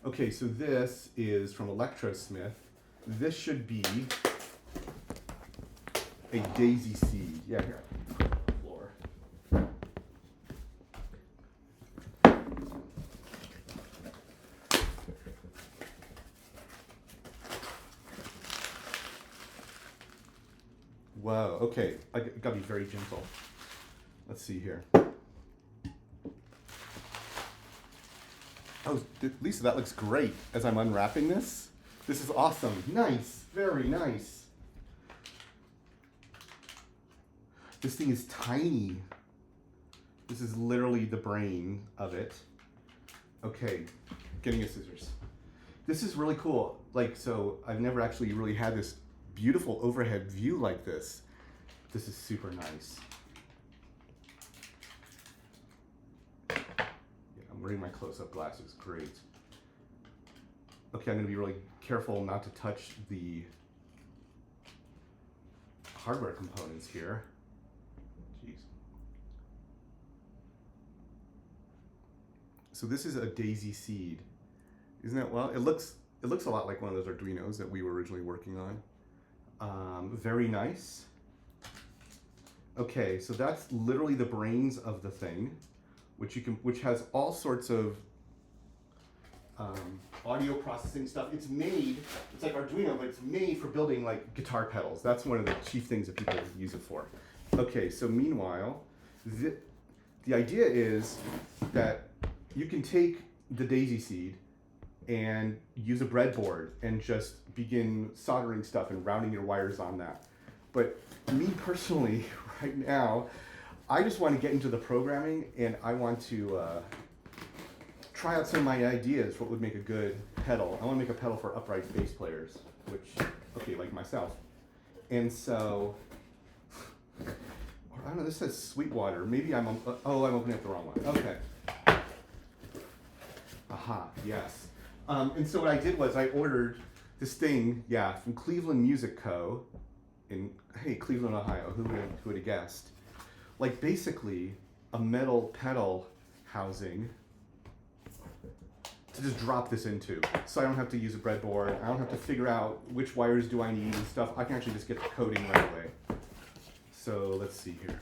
Okay, so this is from Electrosmith. This should be a daisy seed. Yeah, here. Put it on the floor. Whoa, okay. I gotta be very gentle. Let's see here. Oh, Lisa, that looks great as I'm unwrapping this. This is awesome. Nice, very nice. This thing is tiny. This is literally the brain of it. Okay, getting a scissors. This is really cool. Like, so I've never actually really had this beautiful overhead view like this. This is super nice. I'm wearing my close-up glasses, great. Okay, I'm gonna be really careful not to touch the hardware components here. Jeez. So this is a daisy seed. Isn't that, well, it looks a lot like one of those Arduinos that we were originally working on. Very nice. Okay, so that's literally the brains of the thing, which has all sorts of audio processing stuff. It's like Arduino, but it's made for building like guitar pedals. That's one of the chief things that people use it for. Okay, so meanwhile, the idea is that you can take the daisy seed and use a breadboard and just begin soldering stuff and rounding your wires on that. But me personally, right now, I just want to get into the programming and I want to try out some of my ideas for what would make a good pedal. I want to make a pedal for upright bass players, which, okay, like myself. And so, I don't know, this says Sweetwater. Maybe I'm opening up the wrong one. Okay. Aha, yes. And so what I did was I ordered this thing, yeah, from Cleveland Music Co. in, hey, Cleveland, Ohio. Who would have guessed? Like basically a metal pedal housing to just drop this into. So I don't have to use a breadboard. I don't have to figure out which wires do I need and stuff. I can actually just get the coding right away. So let's see here.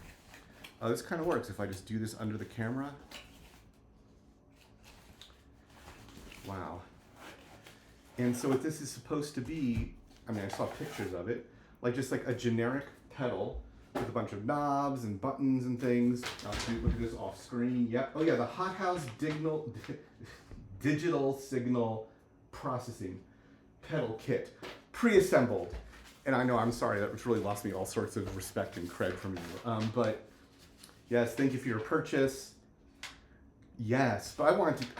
This kind of works if I just do this under the camera. Wow. And so what this is supposed to be, I mean, I saw pictures of it, like just like a generic pedal with a bunch of knobs and buttons and things. Look at this off screen. Yep. Oh yeah, the Hothouse digital signal processing pedal kit, pre-assembled. And I know, I'm sorry, that really lost me all sorts of respect and cred from you. But yes, thank you for your purchase. Yes, but I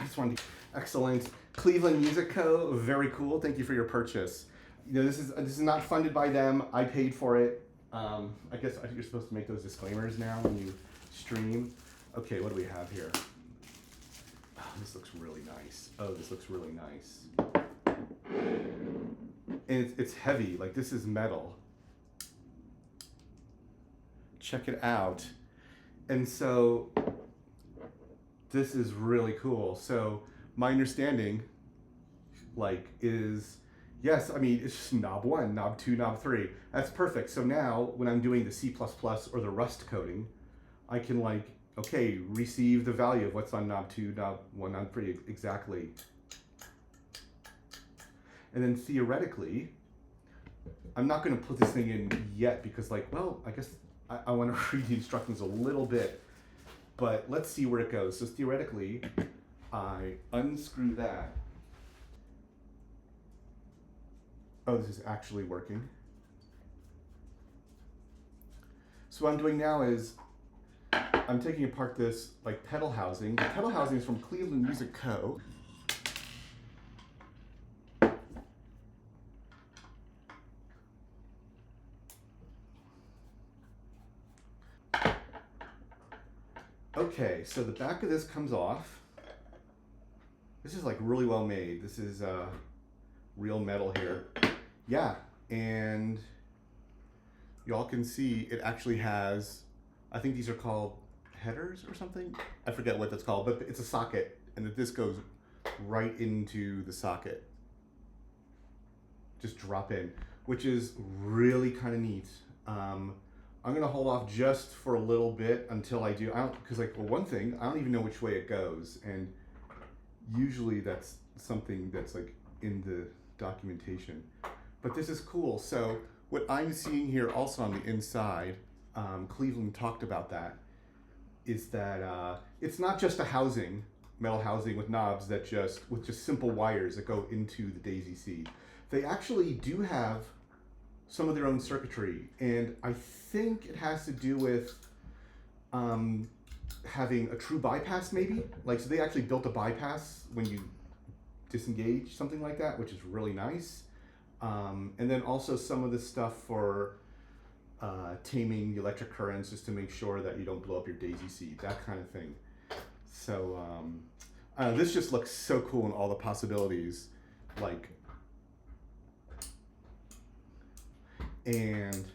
just wanted to, excellent. Cleveland Music Co., very cool. Thank you for your purchase. You know, this is not funded by them. I paid for it. I guess I think you're supposed to make those disclaimers now when you stream. Okay, what do we have here? Oh, this looks really nice. Oh, this looks really nice. And it's heavy, like this is metal. Check it out. And so this is really cool. So my understanding, like, is, yes, I mean, it's just knob 1, knob 2, knob 3. That's perfect. So now when I'm doing the C++ or the Rust coding, I can like, okay, receive the value of what's on knob 2, knob 1, knob 3, exactly. And then theoretically, I'm not going to put this thing in yet because like, well, I guess I want to read the instructions a little bit, but let's see where it goes. So theoretically, I unscrew that. Oh, this is actually working. So what I'm doing now is I'm taking apart this like pedal housing. The pedal housing is from Cleveland Music Co. Okay, so the back of this comes off. This is like really well made. This is real metal here. Yeah, and y'all can see it actually has, I think these are called headers or something. I forget what that's called, but it's a socket, and that this goes right into the socket. Just drop in, which is really kind of neat. I'm gonna hold off just for a little bit until I do. I don't, because like, well, one thing, I don't even know which way it goes, and usually that's something that's like in the documentation. But this is cool. So what I'm seeing here also on the inside, Cleveland talked about that, is that it's not just a housing, metal housing with knobs that with just simple wires that go into the Daisy Seed. They actually do have some of their own circuitry, and I think it has to do with having a true bypass, maybe. Like, so they actually built a bypass when you disengage, something like that, which is really nice. And then also some of the stuff for taming the electric currents, just to make sure that you don't blow up your Daisy Seed, that kind of thing. So this just looks so cool in all the possibilities, like. And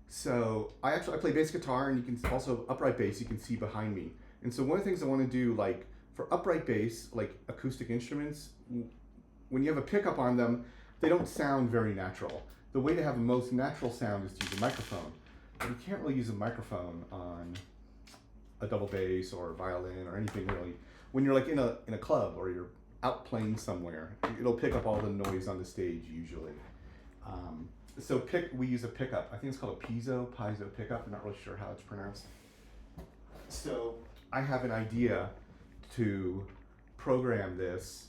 so I play bass guitar, and you can also upright bass, you can see behind me. And so one of the things I want to do, like for upright bass, like acoustic instruments, when you have a pickup on them, they don't sound very natural. The way to have the most natural sound is to use a microphone. But you can't really use a microphone on a double bass or a violin or anything really. When you're like in a club or you're out playing somewhere, it'll pick up all the noise on the stage usually. So we use a pickup. I think it's called a piezo pickup. I'm not really sure how it's pronounced. So I have an idea to program this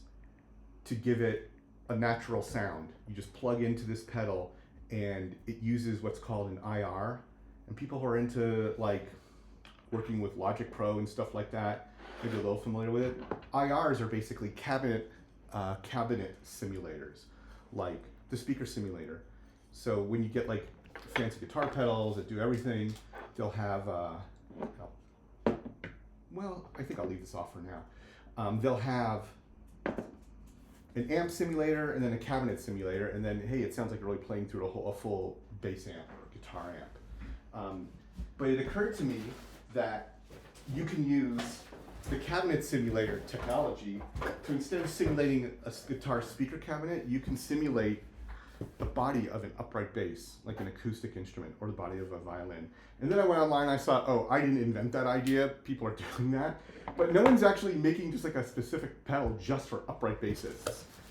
to give it a natural sound. You just plug into this pedal, and it uses what's called an IR. And people who are into like working with Logic Pro and stuff like that, maybe a little familiar with it. IRs are basically cabinet simulators, like the speaker simulator. So when you get like fancy guitar pedals that do everything, they'll have, well, I think I'll leave this off for now. They'll have an amp simulator and then a cabinet simulator, and then, hey, it sounds like you're really playing through a full bass amp or guitar amp. But it occurred to me that you can use the cabinet simulator technology to, instead of simulating a guitar speaker cabinet, you can simulate the body of an upright bass, like an acoustic instrument, or the body of a violin. And then I went online, I saw, oh, I didn't invent that idea, people are doing that. But no one's actually making just like a specific pedal just for upright basses.